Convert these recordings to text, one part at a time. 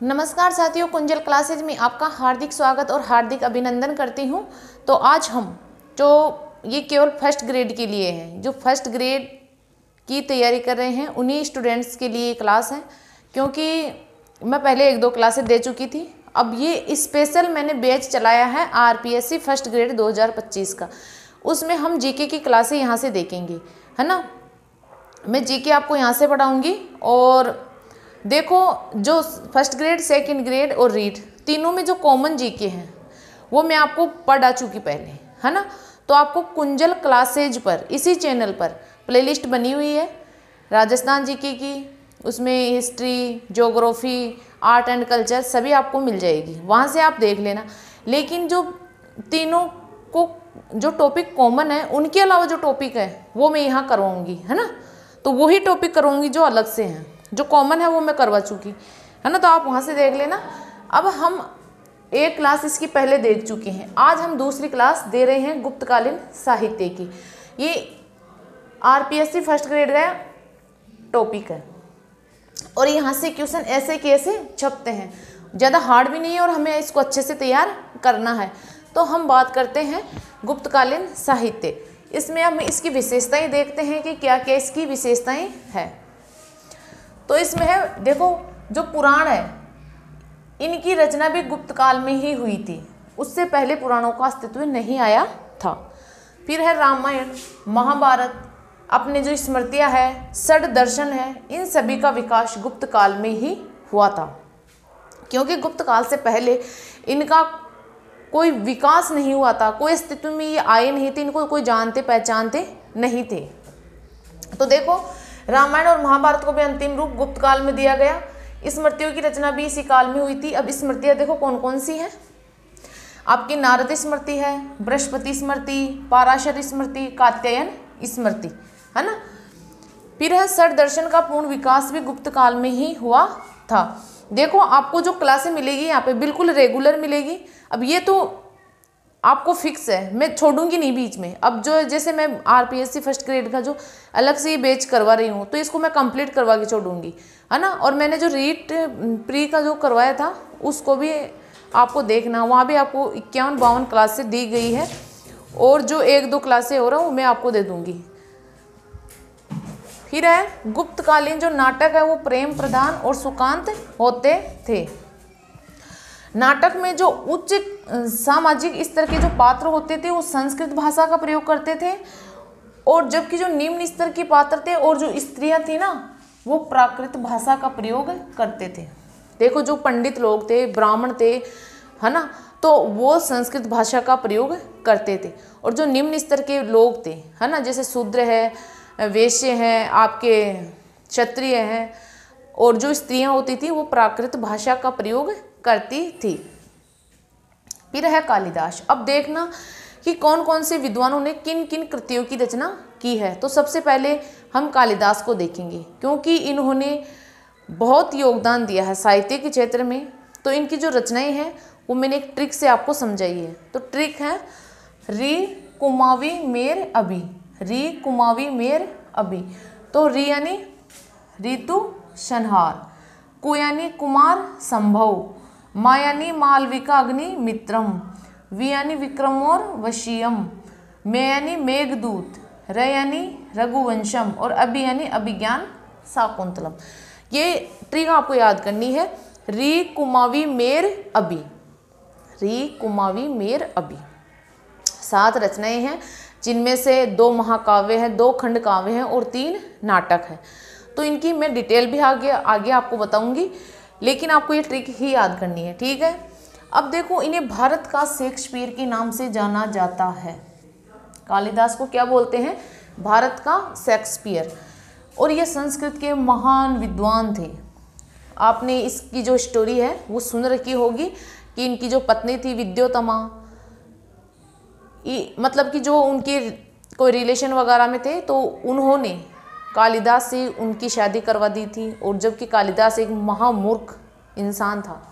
नमस्कार साथियों, कुंजल क्लासेज में आपका हार्दिक स्वागत और हार्दिक अभिनंदन करती हूँ। तो आज हम जो ये केवल फर्स्ट ग्रेड के लिए है, जो फर्स्ट ग्रेड की तैयारी कर रहे हैं उन्हीं स्टूडेंट्स के लिए क्लास है, क्योंकि मैं पहले 1-2 क्लासेस दे चुकी थी। अब ये स्पेशल मैंने बैच चलाया है आरपीएससी फर्स्ट ग्रेड 2025 का। उसमें हम जीके की क्लासें यहाँ से देखेंगे, है ना। मैं जीके आपको यहाँ से पढ़ाऊँगी और देखो जो फर्स्ट ग्रेड, सेकंड ग्रेड और रीड तीनों में जो कॉमन जीके हैं वो मैं आपको पढ़ा चुकी पहले, है ना। तो आपको कुंजल क्लासेज पर इसी चैनल पर प्लेलिस्ट बनी हुई है राजस्थान जीके की, उसमें history, geography, art and culture सभी आपको मिल जाएगी, वहाँ से आप देख लेना। लेकिन जो तीनों को जो टॉपिक कॉमन है उनके अलावा जो टॉपिक है वो मैं यहाँ करवाऊँगी, है ना। तो वही टॉपिक करवाऊँगी जो अलग से हैं, जो कॉमन है वो मैं करवा चुकी, है ना। तो आप वहाँ से देख लेना। अब हम एक क्लास इसकी पहले देख चुके हैं, आज हम दूसरी क्लास दे रहे हैं गुप्तकालीन साहित्य की। ये आरपीएससी फर्स्ट ग्रेड का टॉपिक है और यहाँ से क्वेश्चन ऐसे कैसे छपते हैं, ज़्यादा हार्ड भी नहीं है और हमें इसको अच्छे से तैयार करना है। तो हम बात करते हैं गुप्तकालीन साहित्य। इसमें हम इसकी विशेषताएं देखते हैं कि क्या क्या इसकी विशेषताएं हैं। तो इसमें है, देखो जो पुराण है इनकी रचना भी गुप्त काल में ही हुई थी, उससे पहले पुराणों का अस्तित्व नहीं आया था। फिर है रामायण, महाभारत, अपने जो स्मृतियाँ है, षड दर्शन है, इन सभी का विकास गुप्त काल में ही हुआ था, क्योंकि गुप्त काल से पहले इनका कोई विकास नहीं हुआ था, कोई अस्तित्व में ये आए नहीं थे, इनको कोई जानते पहचानते नहीं थे। तो देखो रामायण और महाभारत को भी अंतिम रूप गुप्त काल में दिया गया। स्मृतियों की रचना भी इसी काल में हुई थी। अब स्मृतियाँ देखो कौन कौन सी हैं। आपकी नारद स्मृति है, बृहस्पति स्मृति, पाराशर स्मृति, कात्यायन स्मृति, है ना। फिर है षड दर्शन का पूर्ण विकास भी गुप्त काल में ही हुआ था। देखो आपको जो क्लासें मिलेगी यहाँ पे बिल्कुल रेगुलर मिलेगी। अब ये तो आपको फिक्स है, मैं छोड़ूंगी नहीं बीच में। अब जो जैसे मैं आरपीएससी फर्स्ट ग्रेड का जो अलग से बैच करवा रही हूँ तो इसको मैं कंप्लीट करवा के छोड़ूंगी, है ना। और मैंने जो रीट प्री का जो करवाया था उसको भी आपको देखना, वहाँ भी आपको 51-52 क्लासें दी गई है और जो 1-2 क्लासें हो रहा हूँ मैं आपको दे दूँगी। फिर है गुप्तकालीन जो नाटक है वो प्रेम प्रधान और सुकांत होते थे। नाटक में जो उच्च सामाजिक स्तर के जो पात्र होते थे वो संस्कृत भाषा का प्रयोग करते थे, और जबकि जो निम्न स्तर के पात्र थे और जो स्त्रियां थी ना वो प्राकृत भाषा का प्रयोग करते थे। देखो जो पंडित लोग थे, ब्राह्मण थे, है ना, तो वो संस्कृत भाषा का प्रयोग करते थे। और जो निम्न स्तर के लोग थे, है ना, जैसे शूद्र है, वैश्य हैं, आपके क्षत्रिय हैं, और जो स्त्रियां होती थी वो प्राकृत भाषा का प्रयोग करती थी। फिर है कालिदास। अब देखना कि कौन कौन से विद्वानों ने किन किन कृतियों की रचना की है। तो सबसे पहले हम कालिदास को देखेंगे, क्योंकि इन्होंने बहुत योगदान दिया है साहित्य के क्षेत्र में। तो इनकी जो रचनाएं हैं वो मैंने एक ट्रिक से आपको समझाई है। तो ट्रिक है री कुमावी मेर अभी, री कुमावी मेर अभी। तो री यानी ऋतु संहार, कु यानी कुमार संभव, मा यानी मालविका अग्नि मित्रम, वी यानी विक्रमोर वशीयम, मे यानी मेघदूत, र यानी रघुवंशम और अभि यानी अभिज्ञान शाकुंतलम। ये ट्रिक आपको याद करनी है। री कुमावी मेर अभी, री कुमावी मेर अभी 7 रचनाएं हैं, जिनमें से 2 महाकाव्य हैं, 2 खंड काव्य हैं और 3 नाटक हैं। तो इनकी मैं डिटेल भी आगे आपको बताऊंगी, लेकिन आपको ये ट्रिक ही याद करनी है, ठीक है। अब देखो इन्हें भारत का शेक्सपियर के नाम से जाना जाता है। कालिदास को क्या बोलते हैं? भारत का शेक्सपियर। और ये संस्कृत के महान विद्वान थे। आपने इसकी जो स्टोरी है वो सुन रखी होगी कि इनकी जो पत्नी थी विद्योतमा, मतलब कि जो उनके कोई रिलेशन वगैरह में थे, तो उन्होंने कालिदास से उनकी शादी करवा दी थी। और जबकि कालिदास एक महामूर्ख इंसान था,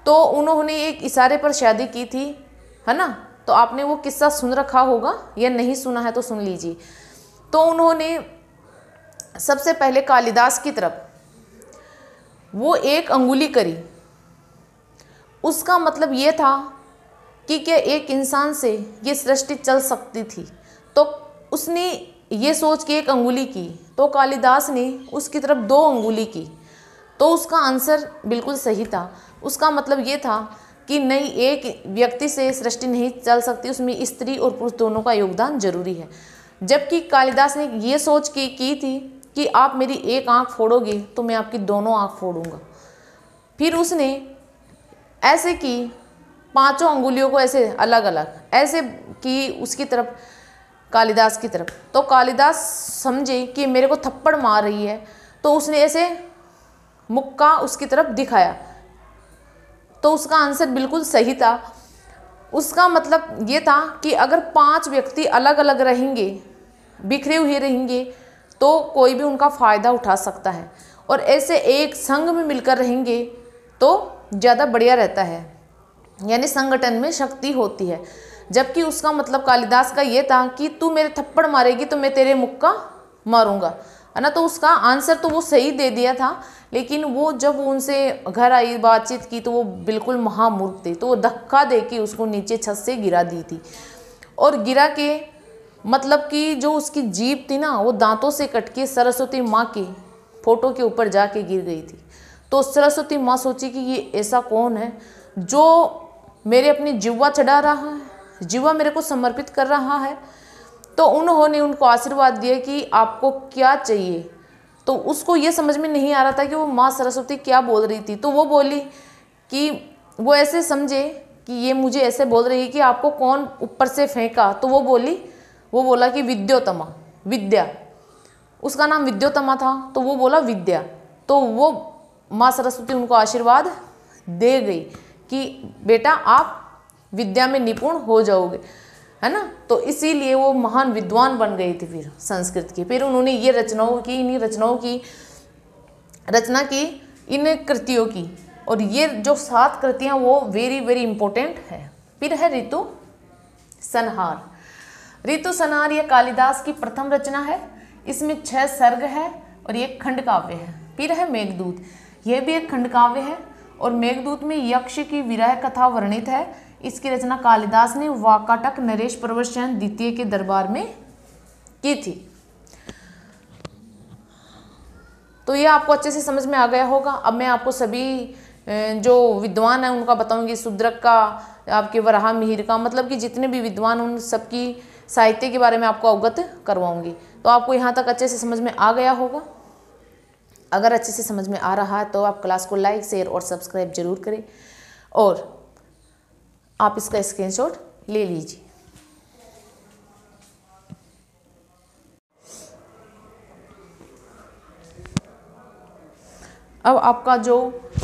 तो उन्होंने एक इशारे पर शादी की थी, है ना। तो आपने वो किस्सा सुन रखा होगा या नहीं सुना है तो सुन लीजिए। तो उन्होंने सबसे पहले कालिदास की तरफ वो एक अंगुली करी, उसका मतलब ये था कि क्या एक इंसान से ये सृष्टि चल सकती थी। तो उसने ये सोच के एक अंगुली की, तो कालिदास ने उसकी तरफ 2 अंगुली की, तो उसका आंसर बिल्कुल सही था। उसका मतलब ये था कि नहीं, एक व्यक्ति से सृष्टि नहीं चल सकती, उसमें स्त्री और पुरुष दोनों का योगदान जरूरी है। जबकि कालिदास ने ये सोच के की थी कि आप मेरी एक आँख फोड़ोगे तो मैं आपकी दोनों आँख फोड़ूंगा। फिर उसने ऐसे की, 5 अंगुलियों को ऐसे अलग अलग ऐसे की उसकी तरफ, कालिदास की तरफ। तो कालिदास समझे कि मेरे को थप्पड़ मार रही है, तो उसने ऐसे मुक्का उसकी तरफ दिखाया, तो उसका आंसर बिल्कुल सही था। उसका मतलब ये था कि अगर 5 व्यक्ति अलग अलग रहेंगे, बिखरे हुए रहेंगे, तो कोई भी उनका फ़ायदा उठा सकता है, और ऐसे एक संघ में मिलकर रहेंगे तो ज़्यादा बढ़िया रहता है, यानी संगठन में शक्ति होती है। जबकि उसका मतलब कालिदास का ये था कि तू मेरे थप्पड़ मारेगी तो मैं तेरे मुक्का मारूंगा, है ना। तो उसका आंसर तो वो सही दे दिया था, लेकिन वो जब उनसे घर आई, बातचीत की, तो वो बिल्कुल महामूर्ख थे। तो वो धक्का दे के उसको नीचे छत से गिरा दी थी, और गिरा के मतलब कि जो उसकी जीभ थी ना, वो दांतों से कट के सरस्वती माँ के फोटो के ऊपर जाके गिर गई थी। तो सरस्वती माँ सोची कि ये ऐसा कौन है जो मेरे अपनी जीवा चढ़ा रहा है, जीवा मेरे को समर्पित कर रहा है। तो उन्होंने उनको आशीर्वाद दिया कि आपको क्या चाहिए। तो उसको ये समझ में नहीं आ रहा था कि वो माँ सरस्वती क्या बोल रही थी। तो वो बोली कि वो ऐसे समझे कि ये मुझे ऐसे बोल रही है कि आपको कौन ऊपर से फेंका। तो वो बोला कि विद्योतमा, विद्या, उसका नाम विद्योतमा था, तो वो बोला विद्या। तो वो माँ सरस्वती उनको आशीर्वाद दे गई कि बेटा आप विद्या में निपुण हो जाओगे, है ना। तो इसीलिए वो महान विद्वान बन गए थे फिर संस्कृत के। फिर उन्होंने ये इन्हीं रचनाओं की रचना की, इन कृतियों की। और ये जो 7 कृतियाँ वो वेरी वेरी इंपॉर्टेंट है। फिर है ऋतु संहार। ऋतु संहार ये कालिदास की प्रथम रचना है। इसमें 6 सर्ग है और ये खंड काव्य है। फिर है मेघदूत, यह भी एक खंड काव्य है, और मेघदूत में यक्ष की विरह कथा वर्णित है। इसकी रचना कालिदास ने वाकाटक नरेश प्रवरसेन द्वितीय के दरबार में की थी। तो ये आपको अच्छे से समझ में आ गया होगा। अब मैं आपको सभी जो विद्वान हैं उनका बताऊंगी, शूद्रक का, आपके वराह मिहिर का, मतलब कि जितने भी विद्वान उन सबकी साहित्य के बारे में आपको अवगत करवाऊंगी। तो आपको यहाँ तक अच्छे से समझ में आ गया होगा। अगर अच्छे से समझ में आ रहा है तो आप क्लास को लाइक, शेयर और सब्सक्राइब जरूर करें, और आप इसका स्क्रीनशॉट ले लीजिए। अब आपका जो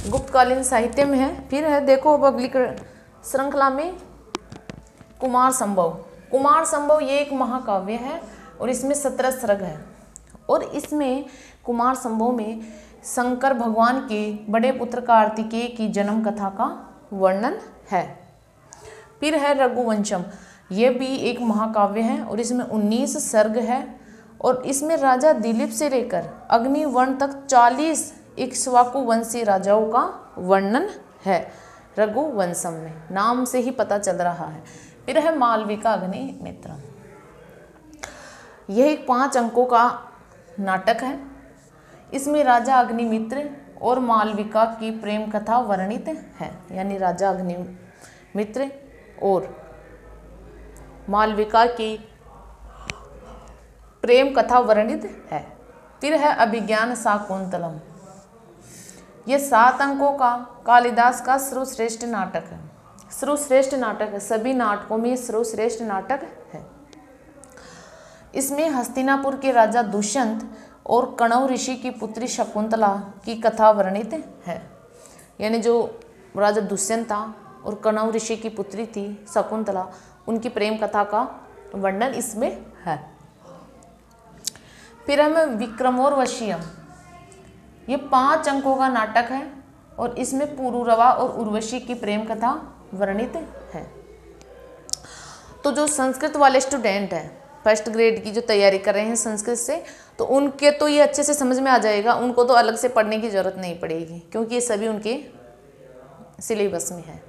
गुप्तकालीन साहित्य में है, फिर है देखो पब्लिक श्रृंखला में कुमार संभव। कुमार संभव ये एक महाकाव्य है और इसमें 17 सर्ग है, और इसमें कुमार संभव में शंकर भगवान के बड़े पुत्र कार्तिकेय की जन्म कथा का वर्णन है। फिर है रघुवंशम, ये भी एक महाकाव्य है और इसमें 19 सर्ग है, और इसमें राजा दिलीप से लेकर अग्निवर्ण तक 40 इक्ष्वाकु वंशी राजाओं का वर्णन है रघुवंशम में, नाम से ही पता चल रहा है। फिर है मालविका अग्निमित्र, यह एक 5 अंकों का नाटक है। इसमें राजा अग्निमित्र और मालविका की प्रेम कथा वर्णित है, यानी राजा अग्निमित्र और मालविका की प्रेम कथा वर्णित है। फिर है अभिज्ञान शाकुंतलम, यह 7 अंकों का कालिदास का सर्वश्रेष्ठ नाटक है। सर्वश्रेष्ठ नाटक है, सभी नाटकों में सर्वश्रेष्ठ नाटक है। इसमें हस्तिनापुर के राजा दुष्यंत और कणव ऋषि की पुत्री शकुंतला की कथा वर्णित है, यानी जो राजा दुष्यंत था और कणव ऋषि की पुत्री थी शकुंतला, उनकी प्रेम कथा का वर्णन इसमें है। फिर हमें विक्रमोर्वशीयम, ये 5 अंकों का नाटक है और इसमें पुरुरवा और उर्वशी की प्रेम कथा वर्णित है। तो जो संस्कृत वाले स्टूडेंट हैं, फर्स्ट ग्रेड की जो तैयारी कर रहे हैं संस्कृत से, तो उनके तो ये अच्छे से समझ में आ जाएगा, उनको तो अलग से पढ़ने की ज़रूरत नहीं पड़ेगी क्योंकि ये सभी उनके सिलेबस में है।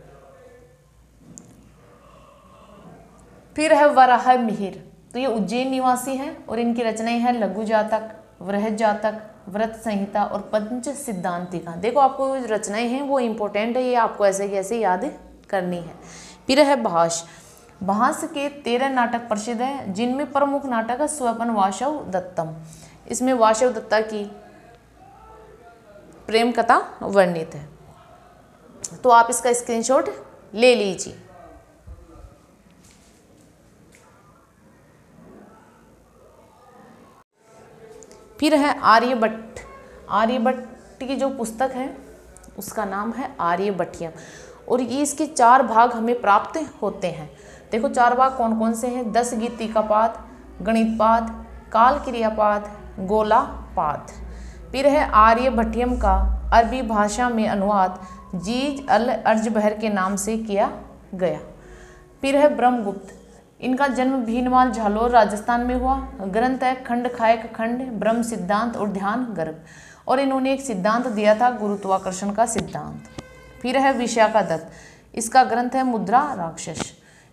फिर है वराह मिहिर, तो ये उज्जैन निवासी हैं और इनकी रचनाएं हैं लघु जातक, वृहद जातक, व्रत संहिता और पंच सिद्धांतिका। देखो आपको जो रचनाएं हैं वो इम्पोर्टेंट है, ये आपको ऐसे कैसे याद करनी है। फिर है भाष, भास के 13 नाटक प्रसिद्ध हैं जिनमें प्रमुख नाटक है स्वपन वासव दत्तम। इसमें वासव दत्ता की प्रेम कथा वर्णित है, तो आप इसका स्क्रीनशॉट ले लीजिए। फिर है आर्यभट्ट, आर्यभट्ट की जो पुस्तक है उसका नाम है आर्यभट्टियम और ये इसके 4 भाग हमें प्राप्त होते हैं। देखो 4 भाग कौन कौन से हैं, 10 गीतिकापाद, गणितपाद, काल क्रियापाद, गोलापाद। फिर है आर्यभट्टियम का अरबी भाषा में अनुवाद जीज अल अर्जबहर के नाम से किया गया। फिर है ब्रह्मगुप्त, इनका जन्म भीनमाल झालोर राजस्थान में हुआ। ग्रंथ है खंड खायक खंड, ब्रह्म सिद्धांत और ध्यान गर्भ, और इन्होंने एक सिद्धांत दिया था गुरुत्वाकर्षण का सिद्धांत। फिर है विशाखा दत्त, इसका ग्रंथ है मुद्रा राक्षस।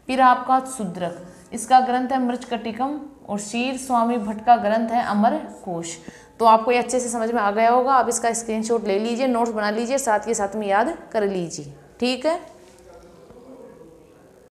फिर आपका शूद्रक, इसका ग्रंथ है मृच्छकटिकम, और शीर स्वामी भट्ट का ग्रंथ है अमर कोश। तो आपको ये अच्छे से समझ में आ गया होगा, आप इसका स्क्रीनशॉट ले लीजिए, नोट्स बना लीजिए, साथ के साथ में याद कर लीजिए, ठीक है।